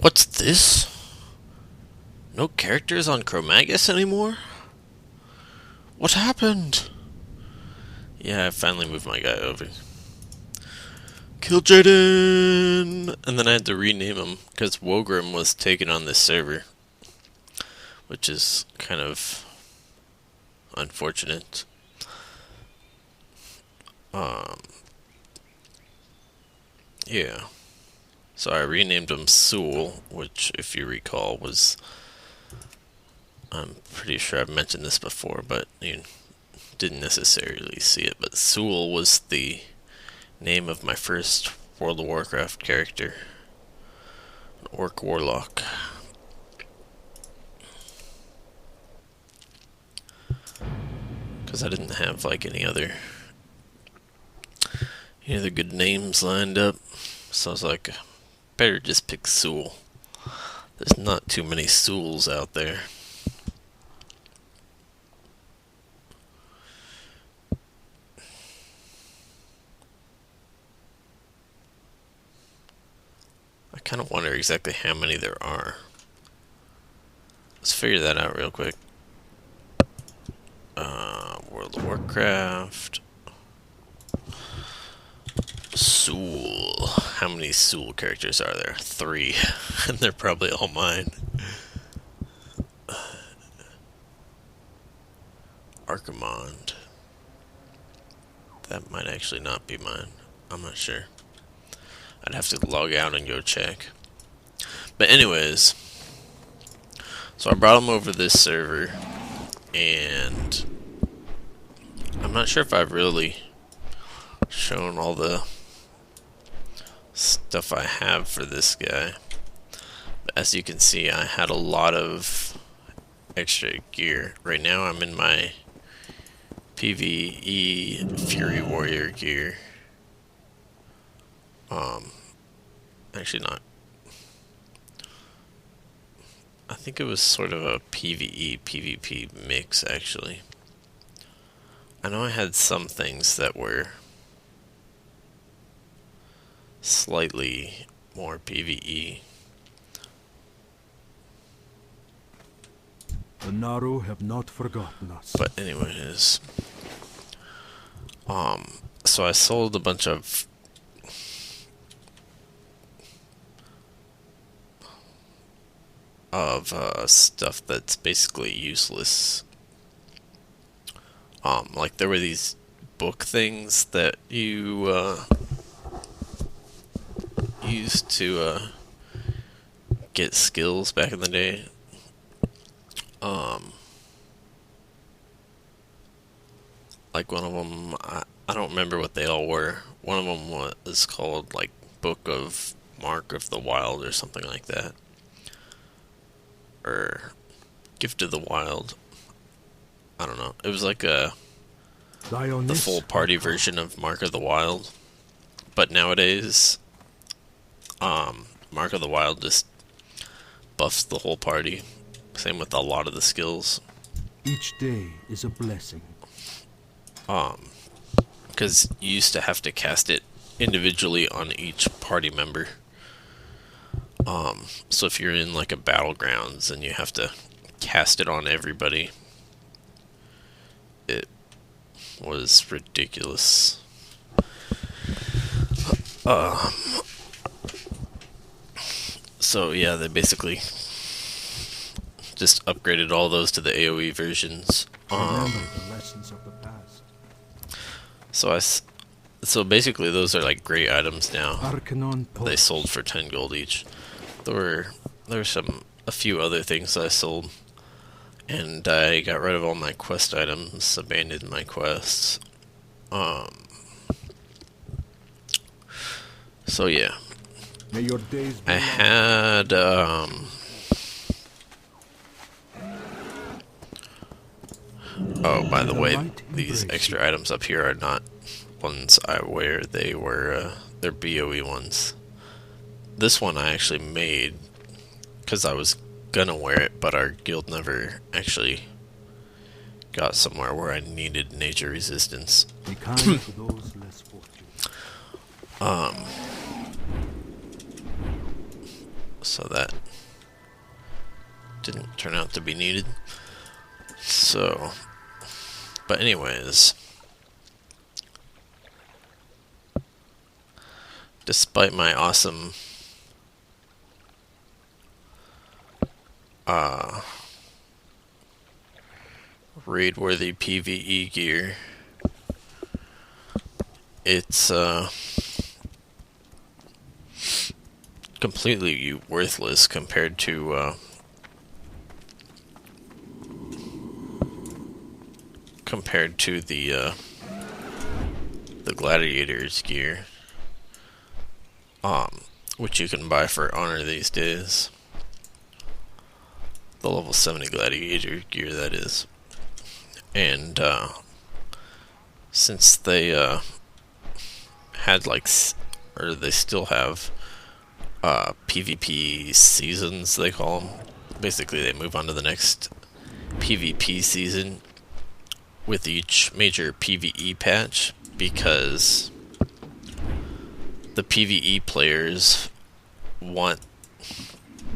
What's this? No characters on Chromagus anymore? What happened? Yeah, I finally moved my guy over. Kill Jaden! And then I had to rename him because Wogrim was taken on this server, which is kind of unfortunate. Yeah. So I renamed him Sewell, which, if you recall, was... I'm pretty sure I've mentioned this before, but you didn't necessarily see it. But Sewell was the name of my first World of Warcraft character. An Orc Warlock. Because I didn't have like any other good names lined up. So I was like, better just pick Sewell. There's not too many Sewells out there. I kind of wonder exactly how many there are. Let's figure that out real quick. World of Warcraft. Sewell. How many Sewell characters are there? 3. And they're probably all mine. Archimond. That might actually not be mine. I'm not sure. I'd have to log out and go check. But anyways, so I brought him over this server, and I'm not sure if I've really shown all the stuff I have for this guy. But as you can see, I had a lot of extra gear. Right now I'm in my PvE Fury Warrior gear. Actually not. I think it was sort of a PvE PvP mix, actually. I know I had some things that were slightly more PvE. The Naru have not forgotten us. But anyways, so I sold a bunch of stuff that's basically useless. Like there were these book things that you used to get skills back in the day. Like one of them, I don't remember what they all were. One of them was called like Book of Mark of the Wild or something like that. Or Gift of the Wild. I don't know. It was like the full party version of Mark of the Wild. But nowadays, Mark of the Wild just buffs the whole party. Same with a lot of the skills. Each day is a blessing. Because you used to have to cast it individually on each party member. So if you're in like a battlegrounds and you have to cast it on everybody, it was ridiculous. So yeah, they basically just upgraded all those to the AoE versions. So basically those are like great items now. They sold for 10 gold each. There were a few other things I sold, and I got rid of all my quest items, abandoned my quests. So yeah, I had oh, by the way, these extra items up here are not ones I wear. They're BOE ones. This one I actually made because I was gonna wear it, but our guild never actually got somewhere where I needed nature resistance. so that didn't turn out to be needed. So, but anyways, despite my awesome raid-worthy PvE gear, it's completely worthless compared to the gladiator's gear, which you can buy for honor these days. The level 70 gladiator gear, that is. And since they had or they still have PvP seasons, they call them. Basically, they move on to the next PvP season with each major PvE patch, because the PvE players want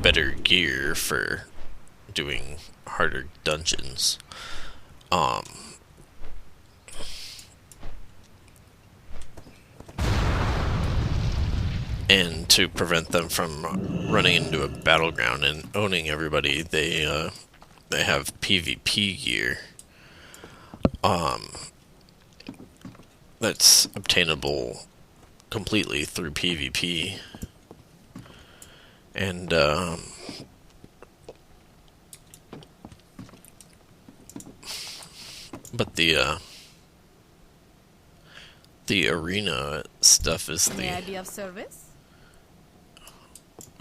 better gear for doing harder dungeons. And to prevent them from running into a battleground and owning everybody, they have PvP gear. That's obtainable completely through PvP. And but the arena stuff is May I be of service?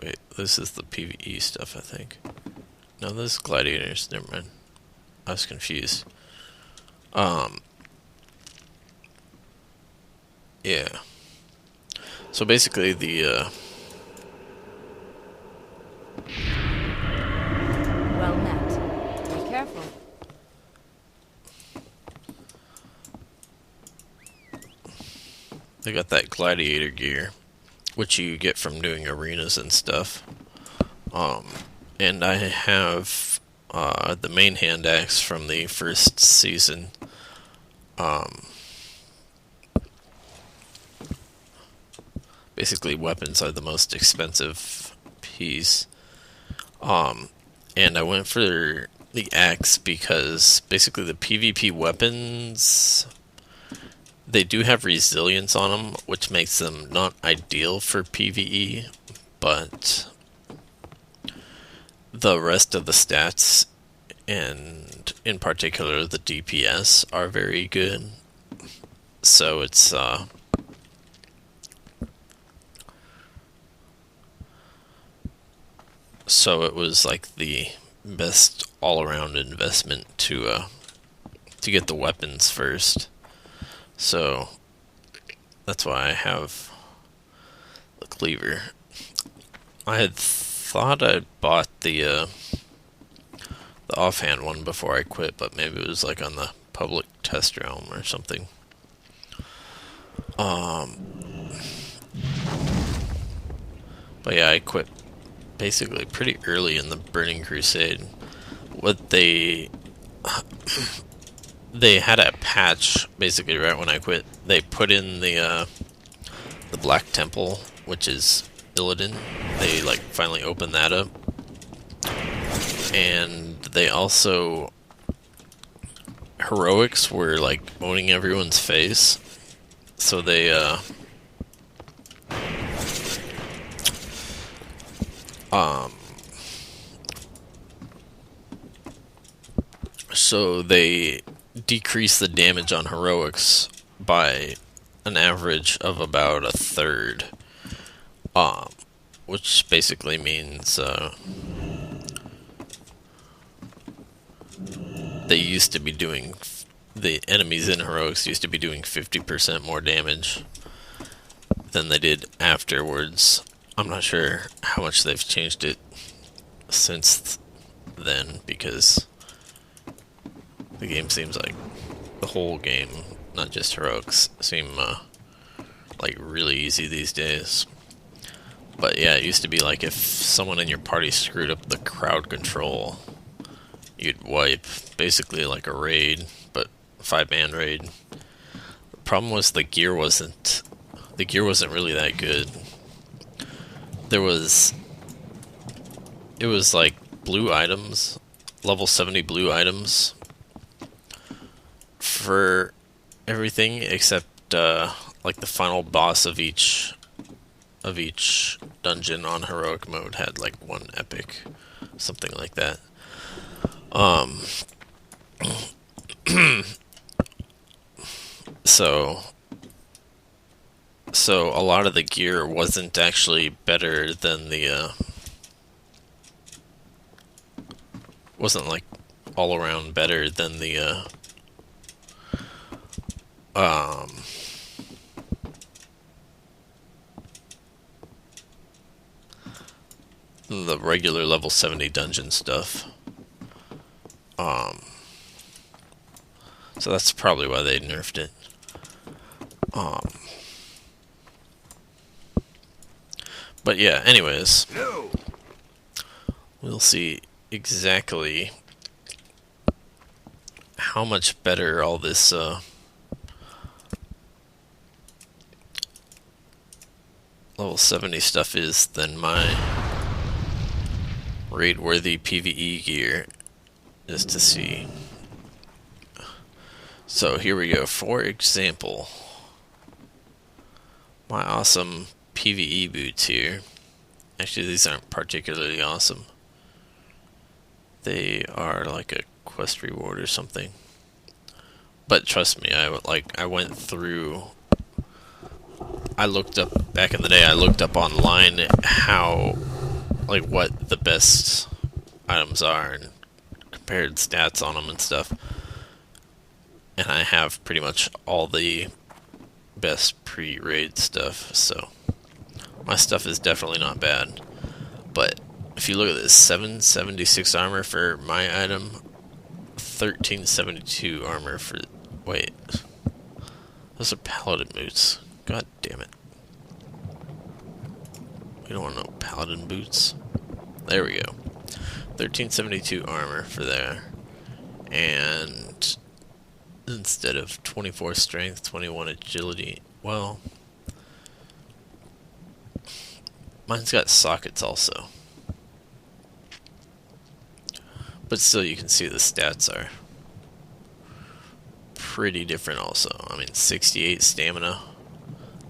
Wait, this is the PvE stuff, I think. No, this is gladiators. Never mind. I was confused. Yeah. So basically, Well met. Be careful. they got that gladiator gear, which you get from doing arenas and stuff. And I have the main hand axe from the first season. Basically, weapons are the most expensive piece. And I went for the axe because basically the PvP weapons, they do have resilience on them, which makes them not ideal for PvE, but the rest of the stats, and in particular the DPS, are very good. So it's so it was like the best all-around investment to get the weapons first. So that's why I have the cleaver. I had thought I'd bought the offhand one before I quit, but maybe it was like on the public test realm or something. But yeah, I quit basically pretty early in the Burning Crusade. What they had a patch basically right when I quit. They put in the Black Temple, which is Illidan. They like finally opened that up, and they also, heroics were like owning everyone's face, so they so they decrease the damage on heroics by an average of about a third, which basically means they used to be doing, the enemies in heroics used to be doing 50% more damage than they did afterwards. I'm not sure how much they've changed it since then, because the game seems like, the whole game, not just heroics, seem like really easy these days. But yeah, it used to be like if someone in your party screwed up the crowd control, you'd wipe. Basically like a raid, but 5-man raid. The problem was the gear wasn't really that good. It was like blue items, level 70 blue items for everything except like the final boss of each dungeon on heroic mode had like one epic, something like that. So a lot of the gear wasn't actually better than the wasn't like all around better than the regular level 70 dungeon stuff. So that's probably why they nerfed it. But yeah, anyways, we'll see exactly how much better all this level 70 stuff is than my raid-worthy PvE gear, is to see. So here we go. For example, my awesome PvE boots here. Actually, these aren't particularly awesome. They are like a quest reward or something. But trust me, I went through. I looked up back in the day. I looked up online how, like, what the best items are and compared stats on them and stuff. And I have pretty much all the best pre-raid stuff, so my stuff is definitely not bad. But if you look at this, 776 armor for my item, 1372 armor for... Wait. Those are paladin boots. God damn it. We don't want no paladin boots. There we go. 1372 armor for there. And instead of 24 strength, 21 agility. Well, mine's got sockets also. But still, you can see the stats are pretty different also. I mean, 68 stamina.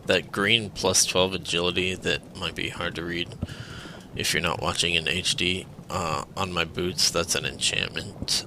That green plus 12 agility, that might be hard to read if you're not watching in HD. On my boots, that's an enchantment.